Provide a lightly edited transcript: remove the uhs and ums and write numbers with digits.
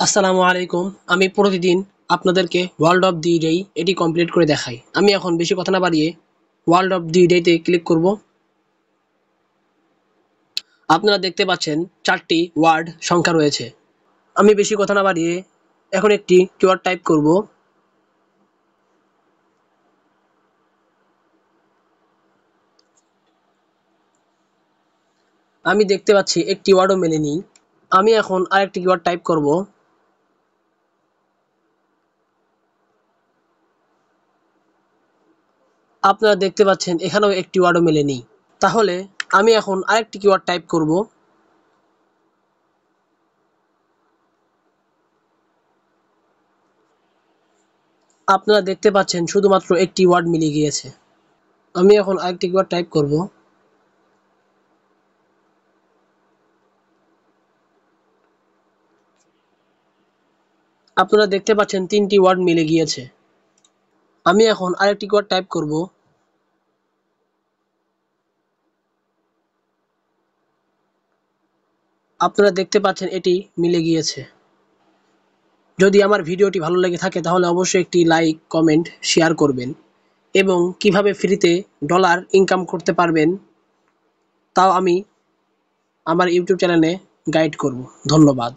আসসালামু আলাইকুম। আমি প্রতিদিন আপনাদেরকে ওয়ার্ল্ড অফ দি ডে এটি কমপ্লিট করে দেখাই। আমি এখন বেশি কথা না বাড়িয়ে ওয়ার্ল্ড অফ দি ডে তে ক্লিক করব। আপনারা দেখতে পাচ্ছেন 4টি ওয়ার্ড সংখ্যা রয়েছে। আমি বেশি কথা না বাড়িয়ে এখন একটি কিওয়ার্ড টাইপ করব। আমি দেখতে পাচ্ছি একটি ওয়ার্ডও মেলেনি। আমি এখন আরেকটি কিওয়ার্ড টাইপ করব। আপনারা দেখতে পাচ্ছেন এখানেও একটি ওয়ার্ডও মেলেনি। তাহলে আমি এখন আরেকটি কিওয়ার্ড টাইপ করব। আপনারা দেখতে পাচ্ছেন শুধুমাত্র একটি ওয়ার্ড মিলে গিয়েছে। আমি এখন আরেকটি কিওয়ার্ড টাইপ করব। আপনারা দেখতে পাচ্ছেন 3টি ওয়ার্ড মিলে গিয়েছে। আমি এখন আরেকটি কিওয়ার্ড টাইপ করব। আপনারা দেখতে পাচ্ছেন এটি মিলে গিয়েছে। যদি আমার ভিডিওটি ভালো লেগে থাকে তাহলে অবশ্যই একটি লাইক, কমেন্ট, শেয়ার করবেন এবং কিভাবে ফ্রিতে ডলার ইনকাম করতে পারবেন তাও আমি আমার ইউটিউব চ্যানেলে গাইড করব। ধন্যবাদ।